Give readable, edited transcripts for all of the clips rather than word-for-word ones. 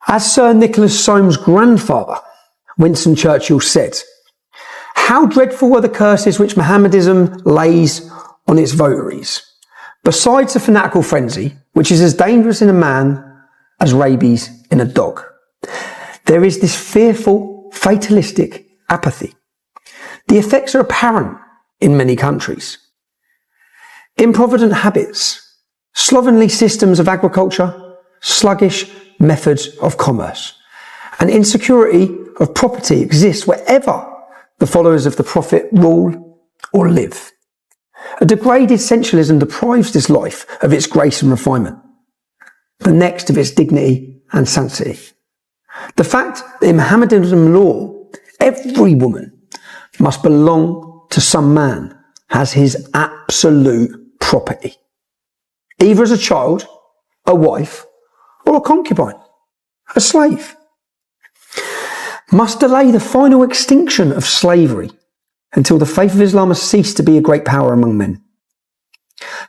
As Sir Nicholas Soames' grandfather, Winston Churchill, said, "How dreadful are the curses which Mohammedanism lays on its votaries. Besides the fanatical frenzy, which is as dangerous in a man as rabies in a dog, there is this fearful, fatalistic apathy. The effects are apparent in many countries. Improvident habits, slovenly systems of agriculture, sluggish methods of commerce, and insecurity of property exists wherever the followers of the Prophet rule or live. A degraded sensualism deprives this life of its grace and refinement, the next of its dignity and sanctity. The fact that in Mohammedanism law, every woman must belong to some man has his absolute property, either as a child, a wife, or a concubine, a slave, must delay the final extinction of slavery until the faith of Islam has ceased to be a great power among men.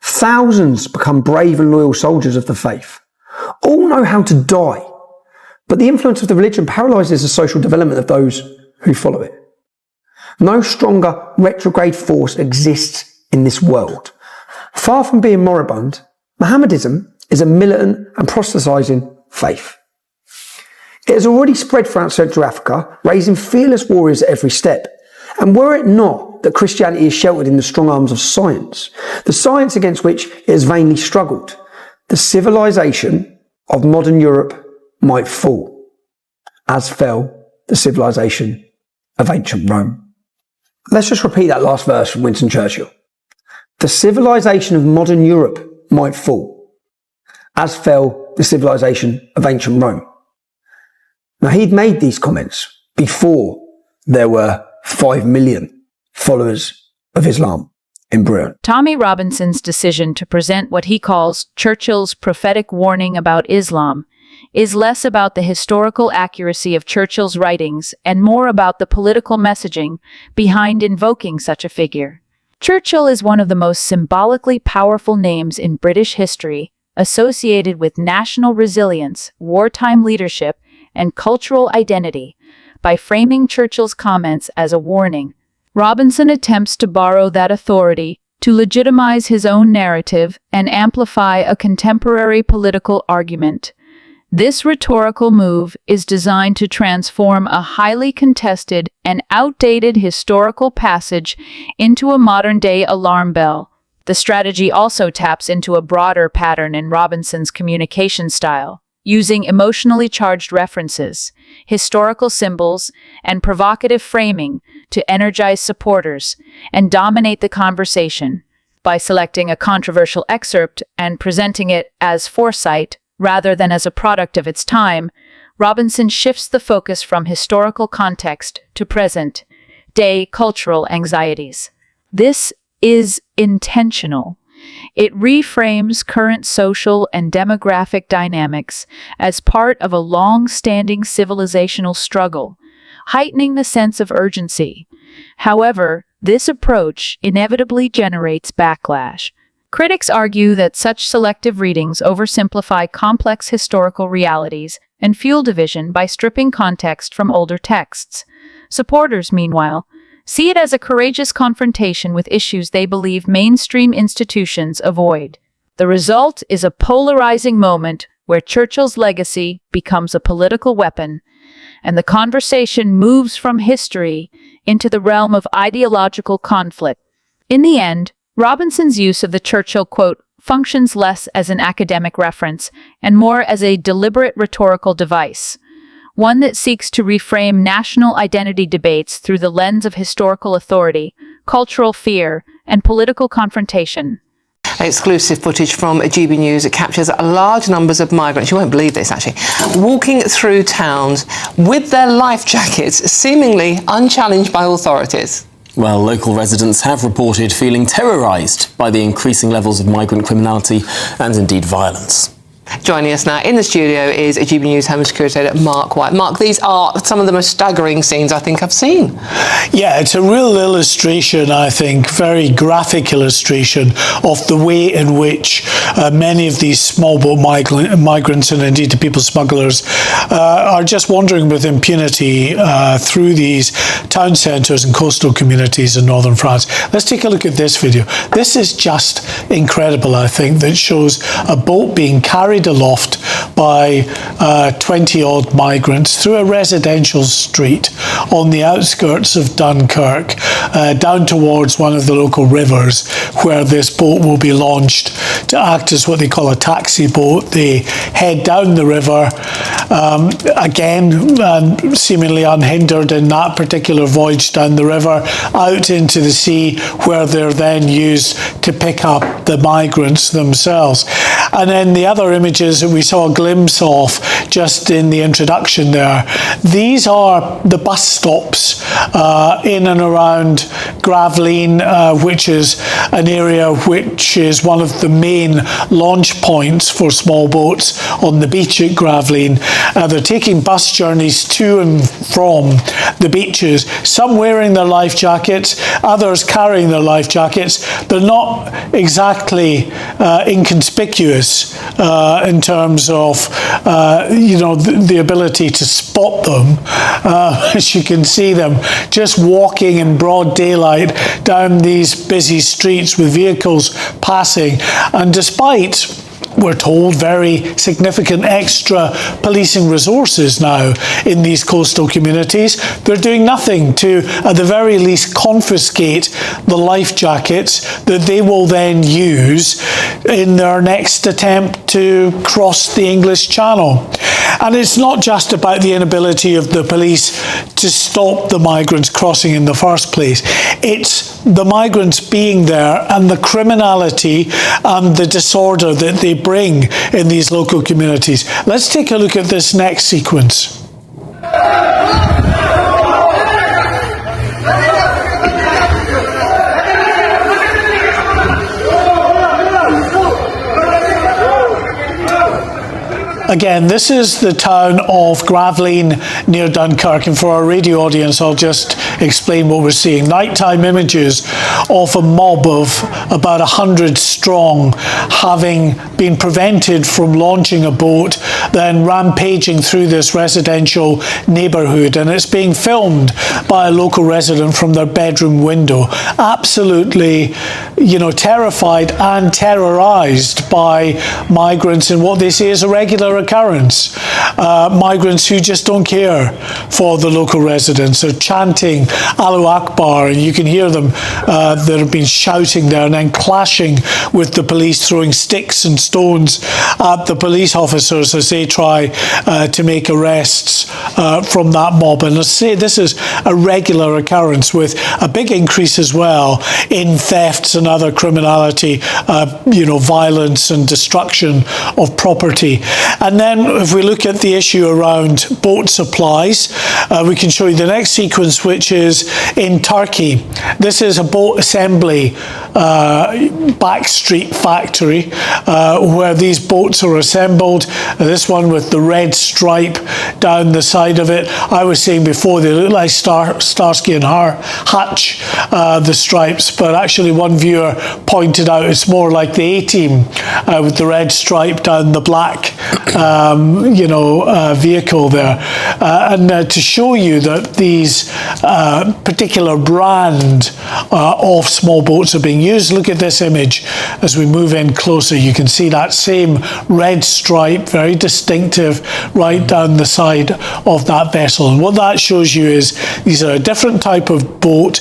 Thousands become brave and loyal soldiers of the faith. All know how to die, but the influence of the religion paralyzes the social development of those who follow it. No stronger retrograde force exists in this world. Far from being moribund, Mohammedanism is a militant and proselytizing faith. It has already spread throughout Central Africa, raising fearless warriors at every step. And were it not that Christianity is sheltered in the strong arms of science, the science against which it has vainly struggled, the civilization of modern Europe might fall, as fell the civilization of ancient Rome. Let's just repeat that last verse from Winston Churchill. The civilization of modern Europe might fall, as fell the civilization of ancient Rome. Now, he'd made these comments before there were 5 million followers of Islam in Britain. Tommy Robinson's decision to present what he calls Churchill's prophetic warning about Islam is less about the historical accuracy of Churchill's writings and more about the political messaging behind invoking such a figure. Churchill is one of the most symbolically powerful names in British history, associated with national resilience, wartime leadership, and cultural identity. By framing Churchill's comments as a warning, Robinson attempts to borrow that authority to legitimize his own narrative and amplify a contemporary political argument. This rhetorical move is designed to transform a highly contested and outdated historical passage into a modern-day alarm bell. The strategy also taps into a broader pattern in Robinson's communication style, using emotionally charged references, historical symbols, and provocative framing to energize supporters and dominate the conversation. By selecting a controversial excerpt and presenting it as foresight rather than as a product of its time, Robinson shifts the focus from historical context to present-day cultural anxieties. This is intentional. It reframes current social and demographic dynamics as part of a long-standing civilizational struggle, heightening the sense of urgency. However, this approach inevitably generates backlash. Critics argue that such selective readings oversimplify complex historical realities and fuel division by stripping context from older texts. Supporters, meanwhile, see it as a courageous confrontation with issues they believe mainstream institutions avoid. The result is a polarizing moment where Churchill's legacy becomes a political weapon, and the conversation moves from history into the realm of ideological conflict. In the end, Robinson's use of the Churchill quote functions less as an academic reference and more as a deliberate rhetorical device, one that seeks to reframe national identity debates through the lens of historical authority, cultural fear, and political confrontation. Exclusive footage from GB News. It captures large numbers of migrants, you won't believe this actually, walking through towns with their life jackets, seemingly unchallenged by authorities. Well, local residents have reported feeling terrorised by the increasing levels of migrant criminality and indeed violence. Joining us now in the studio is GB News Home Security Editor Mark White. Mark, these are some of the most staggering scenes I think I've seen. Yeah, it's a real illustration, I think, very graphic illustration of the way in which many of these small boat migrants and indeed the people smugglers are just wandering with impunity through these town centres and coastal communities in northern France. Let's take a look at this video. This is just incredible, I think, that shows a boat being carried aloft by 20-odd migrants through a residential street on the outskirts of Dunkirk, down towards one of the local rivers where this boat will be launched to act as what they call a taxi boat. They head down the river, again seemingly unhindered in that particular voyage down the river, out into the sea, where they're then used to pick up the migrants themselves. And then the other images that we saw a glimpse of just in the introduction there, these are the bus stops in and around Gravelines, which is an area which is one of the main launch points for small boats on the beach at Gravelines. They're taking bus journeys to and from the beaches, some wearing their life jackets, others carrying their life jackets. They're not exactly inconspicuous in terms of the ability to spot them, as you can see them just walking in broad daylight down these busy streets with vehicles passing, and despite, we're told, very significant extra policing resources now in these coastal communities, they're doing nothing to, at the very least, confiscate the life jackets that they will then use in their next attempt to cross the English Channel. And it's not just about the inability of the police to stop the migrants crossing in the first place. It's the migrants being there and the criminality and the disorder that they bring in these local communities. Let's take a look at this next sequence. Again, this is the town of Gravelines near Dunkirk, and for our radio audience I'll just explain what we're seeing. Nighttime images of a mob of about 100 strong having been prevented from launching a boat, then rampaging through this residential neighbourhood, and it's being filmed by a local resident from their bedroom window, absolutely terrified and terrorised by migrants in what they say is a regular occurrence. Migrants who just don't care for the local residents are chanting Allahu Akbar, and you can hear them that have been shouting there and then clashing with the police, throwing sticks and stones at the police officers as they try to make arrests from that mob. And let's say this is a regular occurrence, with a big increase as well in thefts and other criminality, violence and destruction of property. And then if we look at the issue around boat supplies, we can show you the next sequence, which is in Turkey. This is a boat assembly backstreet factory where these boats are assembled. This one with the red stripe down the side of it. I was saying before they look like Starsky and Hutch, the stripes, but actually one viewer pointed out it's more like the A-Team with the red stripe down the black vehicle there. And to show you that these particular brand of small boats are being used, look at this image as we move in closer. You can see that same red stripe, very distinctive, right down the side of that vessel. And what that shows you is these are a different type of boat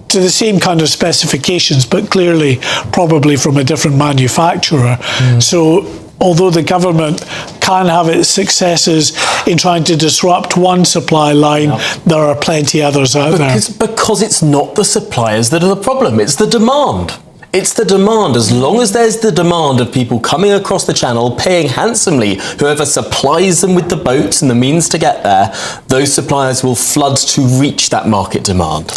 to the same kind of specifications, but clearly probably from a different manufacturer. So although the government can have its successes in trying to disrupt one supply line, there are plenty others out there. Because it's not the suppliers that are the problem, it's the demand. It's the demand. As long as there's the demand of people coming across the channel, paying handsomely, whoever supplies them with the boats and the means to get there, those suppliers will flood to reach that market demand.